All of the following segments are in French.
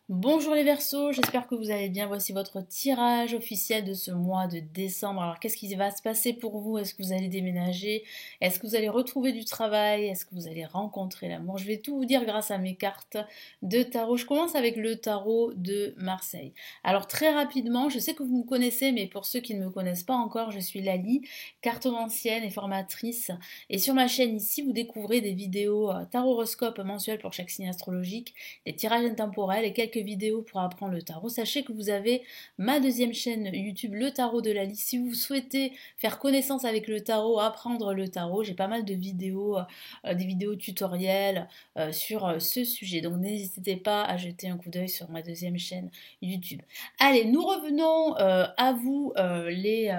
Bonjour les Verseaux, j'espère que vous allez bien. Voici votre tirage officiel de ce mois de décembre. Alors qu'est-ce qui va se passer pour vous? Est-ce que vous allez déménager? Est-ce que vous allez retrouver du travail? Est-ce que vous allez rencontrer l'amour? Je vais tout vous dire grâce à mes cartes de tarot. Je commence avec le tarot de Marseille. Alors très rapidement, je sais que vous me connaissez, mais pour ceux qui ne me connaissent pas encore, je suis Lali, cartomancienne et formatrice. Et sur ma chaîne ici, vous découvrez des vidéos tarot-horoscope mensuels pour chaque signe astrologique, des tirages intemporels et quelques vidéos pour apprendre le tarot. Sachez que vous avez ma deuxième chaîne YouTube, le tarot de Lali. Si vous souhaitez faire connaissance avec le tarot, apprendre le tarot, j'ai pas mal de vidéos, des vidéos tutoriels sur ce sujet. Donc n'hésitez pas à jeter un coup d'œil sur ma deuxième chaîne YouTube. Allez, nous revenons à vous les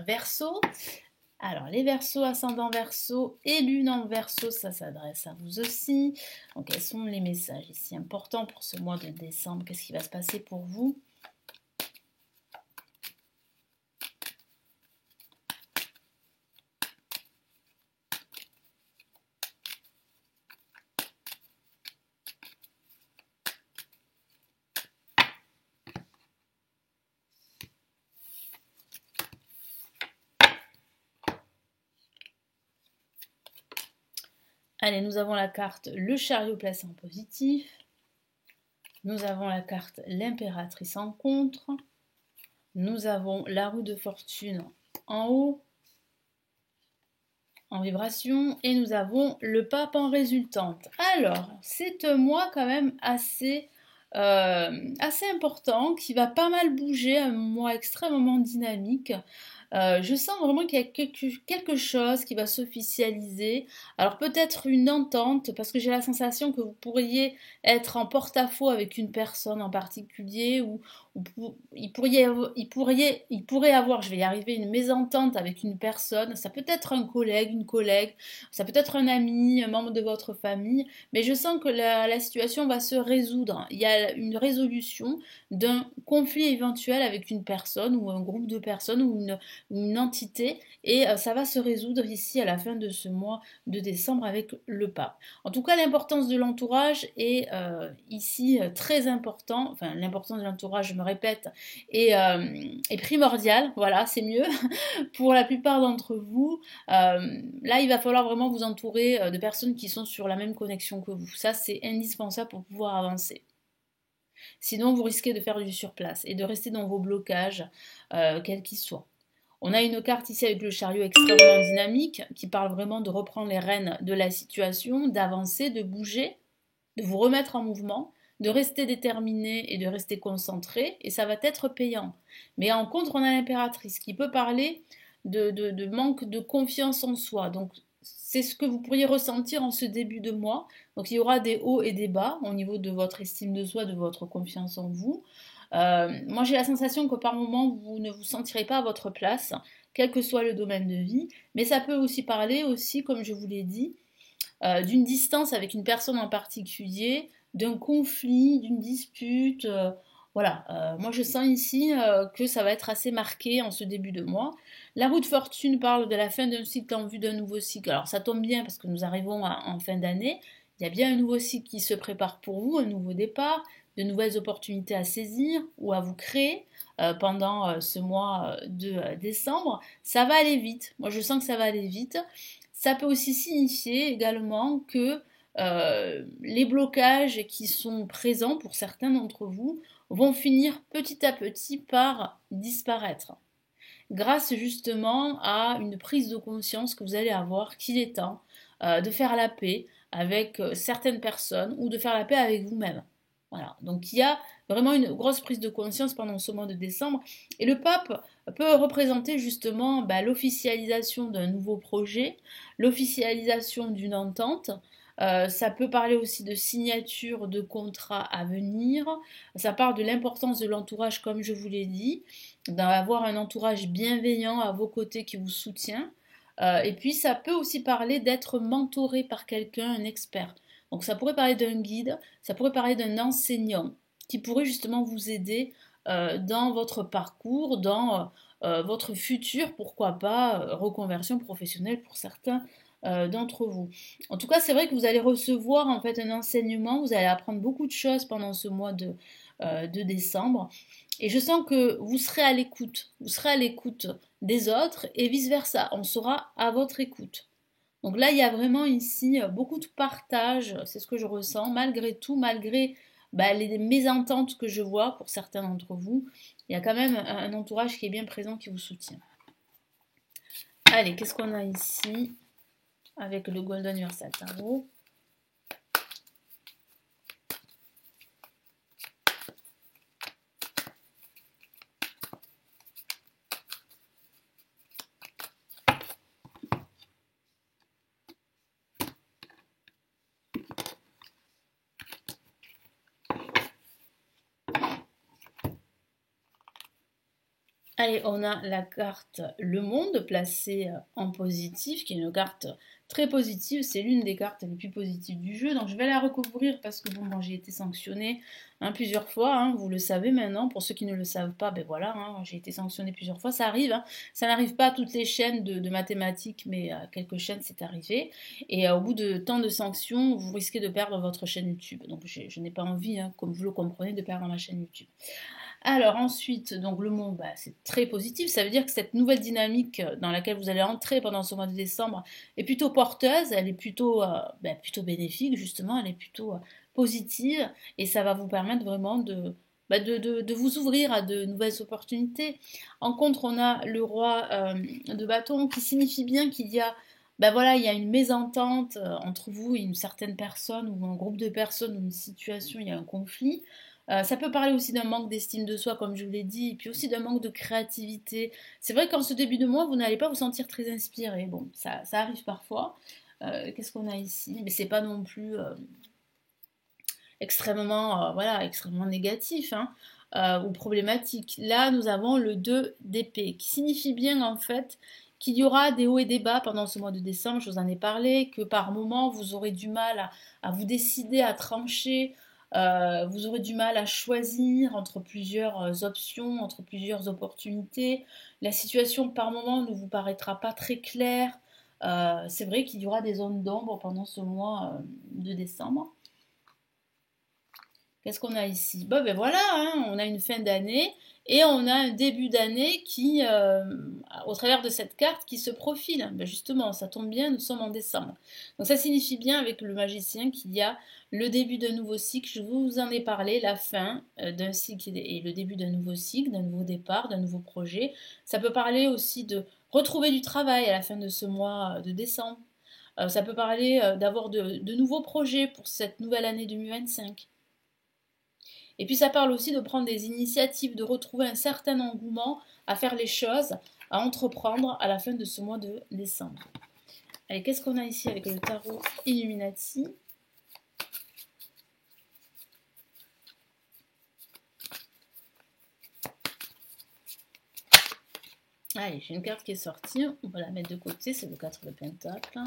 Verseaux. Alors, les Verseaux, ascendant Verseau et lune en Verseau, ça s'adresse à vous aussi. Donc, quels sont les messages ici importants pour ce mois de décembre? Qu'est-ce qui va se passer pour vous? Allez, nous avons la carte le chariot placé en positif. Nous avons la carte l'impératrice en contre. Nous avons la roue de fortune en haut, en vibration. Et nous avons le pape en résultante. Alors, c'est un mois quand même assez important, qui va pas mal bouger, un mois extrêmement dynamique. Je sens vraiment qu'il y a quelque chose qui va s'officialiser. Alors peut-être une entente, parce que j'ai la sensation que vous pourriez être en porte-à-faux avec une personne en particulier, ou il pourrait avoir, je vais y arriver, une mésentente avec une personne. Ça peut être un collègue, une collègue, ça peut être un ami, un membre de votre famille, mais je sens que la situation va se résoudre. Il y a une résolution d'un conflit éventuel avec une personne ou un groupe de personnes ou une entité, et ça va se résoudre ici à la fin de ce mois de décembre avec le pape. En tout cas, l'importance de l'entourage est ici très important. Enfin, l'importance de l'entourage, je me répète, est primordiale. Voilà, c'est mieux pour la plupart d'entre vous. Là, il va falloir vraiment vous entourer de personnes qui sont sur la même connexion que vous. Ça, c'est indispensable pour pouvoir avancer. Sinon, vous risquez de faire du surplace et de rester dans vos blocages, quels qu'ils soient. On a une carte ici avec le chariot extrêmement dynamique qui parle vraiment de reprendre les rênes de la situation, d'avancer, de bouger, de vous remettre en mouvement, de rester déterminé et de rester concentré, et ça va être payant. Mais en contre, on a l'impératrice qui peut parler de manque de confiance en soi. Donc c'est ce que vous pourriez ressentir en ce début de mois. Donc il y aura des hauts et des bas au niveau de votre estime de soi, de votre confiance en vous. Moi j'ai la sensation que par moment vous ne vous sentirez pas à votre place, quel que soit le domaine de vie, mais ça peut aussi parler aussi, comme je vous l'ai dit, d'une distance avec une personne en particulier, d'un conflit, d'une dispute. Voilà, moi je sens ici que ça va être assez marqué en ce début de mois. La roue de fortune parle de la fin d'un cycle en vue d'un nouveau cycle. Alors ça tombe bien parce que nous arrivons en fin d'année. Il y a bien un nouveau cycle qui se prépare pour vous, un nouveau départ, de nouvelles opportunités à saisir ou à vous créer pendant ce mois de décembre. Ça va aller vite. Moi je sens que ça va aller vite. Ça peut aussi signifier également que les blocages qui sont présents pour certains d'entre vous vont finir petit à petit par disparaître, grâce justement à une prise de conscience que vous allez avoir qu'il est temps de faire la paix avec certaines personnes ou de faire la paix avec vous-même. Voilà, donc il y a vraiment une grosse prise de conscience pendant ce mois de décembre, et le pape peut représenter justement l'officialisation d'un nouveau projet, l'officialisation d'une entente. Ça peut parler aussi de signature de contrats à venir. Ça parle de l'importance de l'entourage, comme je vous l'ai dit, d'avoir un entourage bienveillant à vos côtés qui vous soutient. Et puis ça peut aussi parler d'être mentoré par quelqu'un, un expert. Donc ça pourrait parler d'un guide, ça pourrait parler d'un enseignant qui pourrait justement vous aider dans votre parcours, dans votre futur, pourquoi pas, reconversion professionnelle pour certains d'entre vous. En tout cas, c'est vrai que vous allez recevoir en fait un enseignement, vous allez apprendre beaucoup de choses pendant ce mois de décembre. Et je sens que vous serez à l'écoute des autres et vice-versa, on sera à votre écoute. Donc là, il y a vraiment ici beaucoup de partage, c'est ce que je ressens, malgré tout, malgré bah, les mésententes que je vois pour certains d'entre vous, il y a quand même un entourage qui est bien présent, qui vous soutient. Allez, qu'est-ce qu'on a ici avec le Golden Universal Tarot? Allez, on a la carte Le Monde placée en positif, qui est une carte très positive. C'est l'une des cartes les plus positives du jeu. Donc je vais la recouvrir parce que bon, moi j'ai été sanctionnée plusieurs fois. Hein, vous le savez maintenant. Pour ceux qui ne le savent pas, ben voilà, hein, j'ai été sanctionnée plusieurs fois. Ça arrive. Hein, ça n'arrive pas à toutes les chaînes de mathématiques, mais à quelques chaînes c'est arrivé. Et au bout de tant de sanctions, vous risquez de perdre votre chaîne YouTube. Donc je n'ai pas envie, hein, comme vous le comprenez, de perdre ma chaîne YouTube. Alors ensuite, donc le monde, bah, c'est très positif. Ça veut dire que cette nouvelle dynamique dans laquelle vous allez entrer pendant ce mois de décembre est plutôt porteuse, elle est plutôt, plutôt bénéfique, justement, elle est plutôt positive et ça va vous permettre vraiment de vous ouvrir à de nouvelles opportunités. En contre, on a le roi de bâton qui signifie bien qu'il y a voilà, il y a une mésentente entre vous et une certaine personne ou un groupe de personnes ou une situation, il y a un conflit. Ça peut parler aussi d'un manque d'estime de soi, comme je vous l'ai dit, et puis aussi d'un manque de créativité. C'est vrai qu'en ce début de mois, vous n'allez pas vous sentir très inspiré. Bon, ça arrive parfois. Qu'est-ce qu'on a ici? Mais c'est pas non plus extrêmement, voilà, extrêmement négatif hein, ou problématique. Là, nous avons le 2 d'épée, qui signifie bien en fait qu'il y aura des hauts et des bas pendant ce mois de décembre. Je vous en ai parlé, que par moments, vous aurez du mal à vous décider, à trancher. Vous aurez du mal à choisir entre plusieurs options, entre plusieurs opportunités. La situation par moment ne vous paraîtra pas très claire. C'est vrai qu'il y aura des zones d'ombre pendant ce mois de décembre. Qu'est-ce qu'on a ici? Bon, ben voilà, hein, on a une fin d'année et on a un début d'année qui, au travers de cette carte, qui se profile. Ben justement, ça tombe bien, nous sommes en décembre. Donc ça signifie bien avec le magicien qu'il y a le début d'un nouveau cycle. Je vous en ai parlé, la fin d'un cycle et le début d'un nouveau cycle, d'un nouveau départ, d'un nouveau projet. Ça peut parler aussi de retrouver du travail à la fin de ce mois de décembre. Ça peut parler d'avoir de nouveaux projets pour cette nouvelle année 2025. Et puis ça parle aussi de prendre des initiatives, de retrouver un certain engouement à faire les choses, à entreprendre à la fin de ce mois de décembre. Allez, qu'est-ce qu'on a ici avec le tarot Illuminati? Allez, j'ai une carte qui est sortie, on va la mettre de côté, c'est le 4 de Pentacle.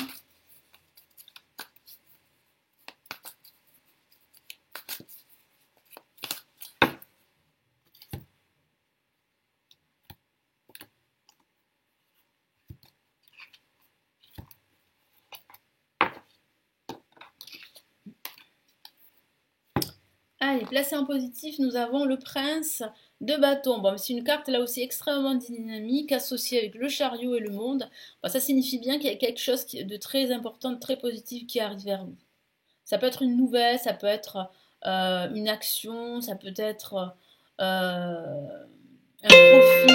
Allez, placé en positif, nous avons le prince de bâton. Bon, c'est une carte là aussi extrêmement dynamique, associée avec le chariot et le monde. Bon, ça signifie bien qu'il y a quelque chose de très important, de très positif qui arrive vers vous. Ça peut être une nouvelle, ça peut être une action, ça peut être un profit,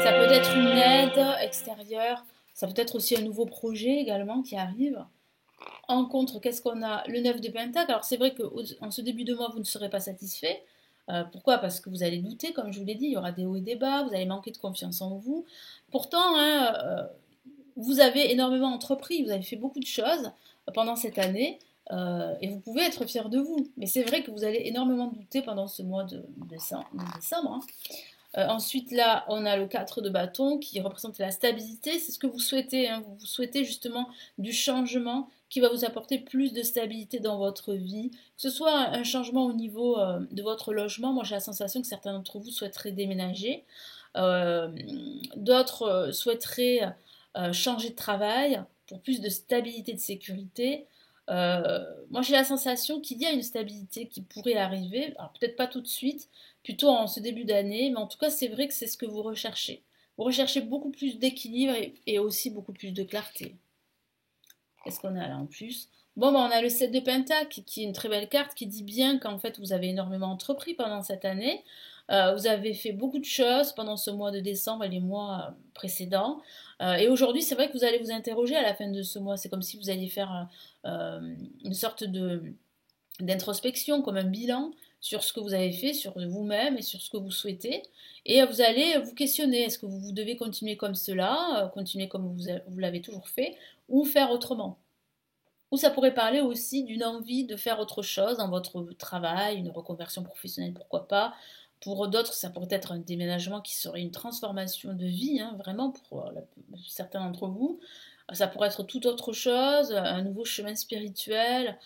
ça peut être une aide extérieure, ça peut être aussi un nouveau projet également qui arrive. En contre, qu'est-ce qu'on a? Le 9 de Pentacle. Alors c'est vrai qu'en ce début de mois, vous ne serez pas satisfait. Pourquoi? Parce que vous allez douter, comme je vous l'ai dit, il y aura des hauts et des bas, vous allez manquer de confiance en vous. Pourtant, hein, vous avez énormément entrepris, vous avez fait beaucoup de choses pendant cette année et vous pouvez être fier de vous. Mais c'est vrai que vous allez énormément douter pendant ce mois de décembre. Hein. Ensuite, là, on a le 4 de bâton qui représente la stabilité. C'est ce que vous souhaitez. Hein. Vous souhaitez justement du changement qui va vous apporter plus de stabilité dans votre vie. Que ce soit un changement au niveau de votre logement. Moi, j'ai la sensation que certains d'entre vous souhaiteraient déménager. D'autres souhaiteraient changer de travail pour plus de stabilité, de sécurité. Moi, j'ai la sensation qu'il y a une stabilité qui pourrait arriver, alors peut-être pas tout de suite, plutôt en ce début d'année, mais en tout cas, c'est vrai que c'est ce que vous recherchez. Vous recherchez beaucoup plus d'équilibre et aussi beaucoup plus de clarté. Qu'est-ce qu'on a là en plus? Bon, bah, on a le 7 de Pentacle, qui est une très belle carte, qui dit bien qu'en fait, vous avez énormément entrepris pendant cette année. Vous avez fait beaucoup de choses pendant ce mois de décembre et les mois précédents. Et aujourd'hui, c'est vrai que vous allez vous interroger à la fin de ce mois. C'est comme si vous alliez faire une sorte d'introspection, comme un bilan sur ce que vous avez fait, sur vous-même et sur ce que vous souhaitez. Et vous allez vous questionner, est-ce que vous devez continuer comme cela, continuer comme vous l'avez toujours fait, ou faire autrement. Ou ça pourrait parler aussi d'une envie de faire autre chose dans votre travail, une reconversion professionnelle, pourquoi pas. Pour d'autres, ça pourrait être un déménagement qui serait une transformation de vie, hein, vraiment pour certains d'entre vous. Ça pourrait être tout autre chose, un nouveau chemin spirituel.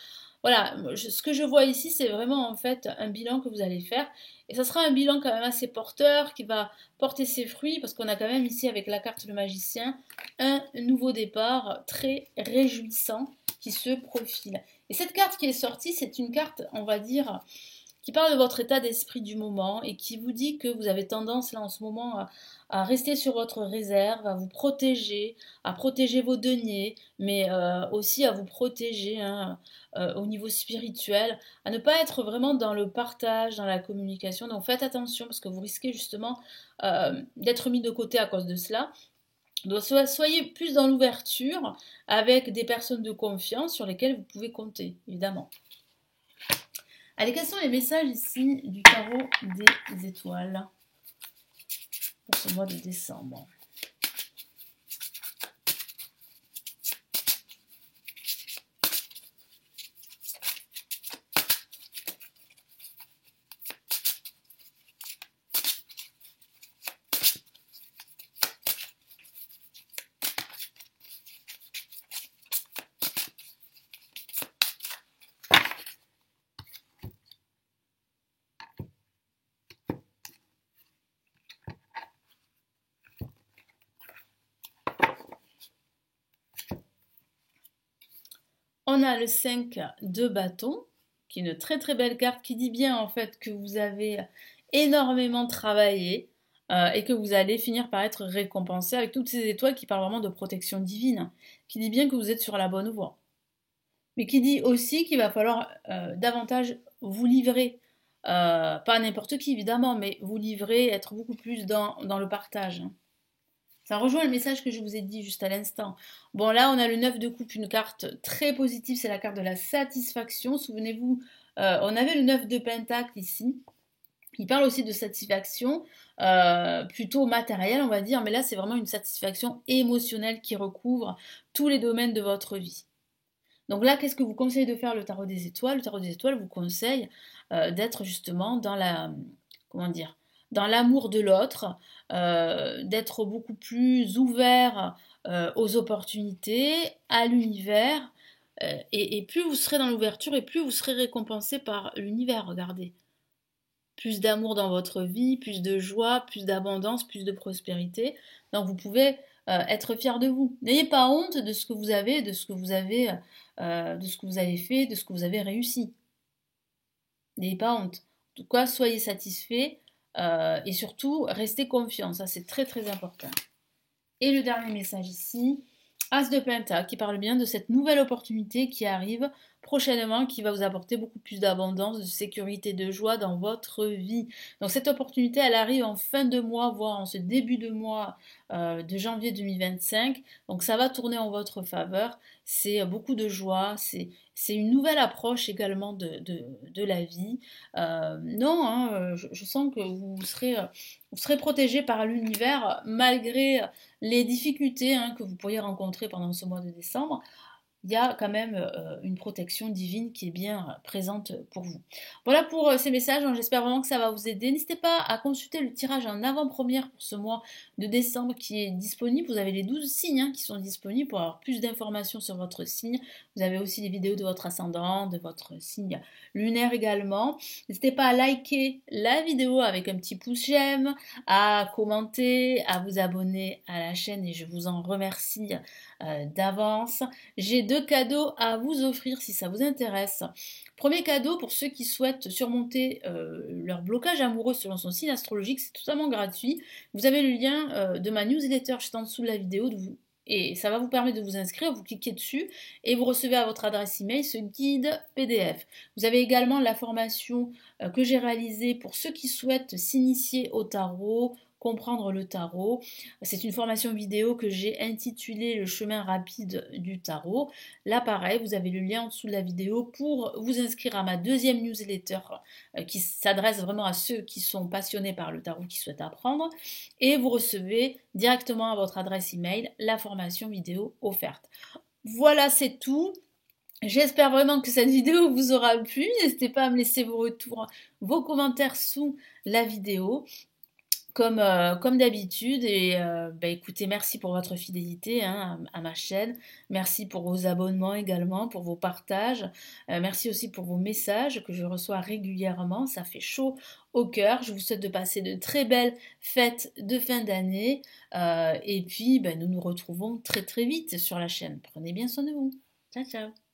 Voilà, ce que je vois ici, c'est vraiment en fait un bilan que vous allez faire. Et ça sera un bilan quand même assez porteur, qui va porter ses fruits, parce qu'on a quand même ici avec la carte le magicien, un nouveau départ très réjouissant qui se profile. Et cette carte qui est sortie, c'est une carte, on va dire, qui parle de votre état d'esprit du moment et qui vous dit que vous avez tendance là en ce moment à rester sur votre réserve, à vous protéger, à protéger vos deniers, mais aussi à vous protéger hein, au niveau spirituel, à ne pas être vraiment dans le partage, dans la communication. Donc faites attention parce que vous risquez justement d'être mis de côté à cause de cela. Donc soyez plus dans l'ouverture avec des personnes de confiance sur lesquelles vous pouvez compter, évidemment. Allez, quels sont les messages ici du tarot des étoiles pour ce mois de décembre? On a le 5 de bâton, qui est une très très belle carte qui dit bien en fait que vous avez énormément travaillé et que vous allez finir par être récompensé avec toutes ces étoiles qui parlent vraiment de protection divine, qui dit bien que vous êtes sur la bonne voie. Mais qui dit aussi qu'il va falloir davantage vous livrer. Pas à n'importe qui évidemment, mais vous livrer, être beaucoup plus dans le partage. Ça rejoint le message que je vous ai dit juste à l'instant. Bon, là, on a le 9 de coupe, une carte très positive, c'est la carte de la satisfaction. Souvenez-vous, on avait le 9 de pentacle ici. Il parle aussi de satisfaction, plutôt matérielle, on va dire, mais là, c'est vraiment une satisfaction émotionnelle qui recouvre tous les domaines de votre vie. Donc là, qu'est-ce que vous conseille de faire le tarot des étoiles? Le tarot des étoiles vous conseille d'être justement dans la, comment dire, dans l'amour de l'autre, d'être beaucoup plus ouvert aux opportunités, à l'univers, et plus vous serez dans l'ouverture et plus vous serez récompensé par l'univers, regardez. Plus d'amour dans votre vie, plus de joie, plus d'abondance, plus de prospérité. Donc vous pouvez être fier de vous. N'ayez pas honte de ce que vous avez, de ce que vous avez, de ce que vous avez fait, de ce que vous avez réussi. N'ayez pas honte. En tout cas, soyez satisfait et surtout restez confiant. Ça, c'est très très important. Et le dernier message ici, As de Pentacle, qui parle bien de cette nouvelle opportunité qui arrive prochainement, qui va vous apporter beaucoup plus d'abondance, de sécurité, de joie dans votre vie. Donc cette opportunité, elle arrive en fin de mois, voire en ce début de mois de janvier 2025. Donc ça va tourner en votre faveur. C'est beaucoup de joie, c'est une nouvelle approche également de la vie. Non, hein, je sens que vous serez protégé par l'univers malgré les difficultés hein, que vous pourriez rencontrer pendant ce mois de décembre. il y a quand même une protection divine qui est bien présente pour vous. Voilà pour ces messages, hein, j'espère vraiment que ça va vous aider. N'hésitez pas à consulter le tirage en avant-première pour ce mois de décembre qui est disponible. Vous avez les 12 signes qui sont disponibles pour avoir plus d'informations sur votre signe. Vous avez aussi les vidéos de votre ascendant, de votre signe lunaire également. N'hésitez pas à liker la vidéo avec un petit pouce j'aime, à commenter, à vous abonner à la chaîne et je vous en remercie d'avance. J'ai 2 cadeaux à vous offrir si ça vous intéresse. Premier cadeau pour ceux qui souhaitent surmonter leur blocage amoureux selon son signe astrologique, c'est totalement gratuit. Vous avez le lien de ma newsletter juste en dessous de la vidéo et ça va vous permettre de vous inscrire, vous cliquez dessus et vous recevez à votre adresse email ce guide PDF. Vous avez également la formation que j'ai réalisée pour ceux qui souhaitent s'initier au tarot, comprendre le tarot. C'est une formation vidéo que j'ai intitulée Le chemin rapide du tarot. Là pareil, vous avez le lien en dessous de la vidéo pour vous inscrire à ma deuxième newsletter qui s'adresse vraiment à ceux qui sont passionnés par le tarot, qui souhaitent apprendre. Et vous recevez directement à votre adresse email la formation vidéo offerte. Voilà, c'est tout. J'espère vraiment que cette vidéo vous aura plu. N'hésitez pas à me laisser vos retours, vos commentaires sous la vidéo comme d'habitude. Et écoutez, merci pour votre fidélité à ma chaîne. Merci pour vos abonnements également, pour vos partages. Merci aussi pour vos messages que je reçois régulièrement. Ça fait chaud au cœur. Je vous souhaite de passer de très belles fêtes de fin d'année. Et puis, nous nous retrouvons très très vite sur la chaîne. Prenez bien soin de vous. Ciao, ciao.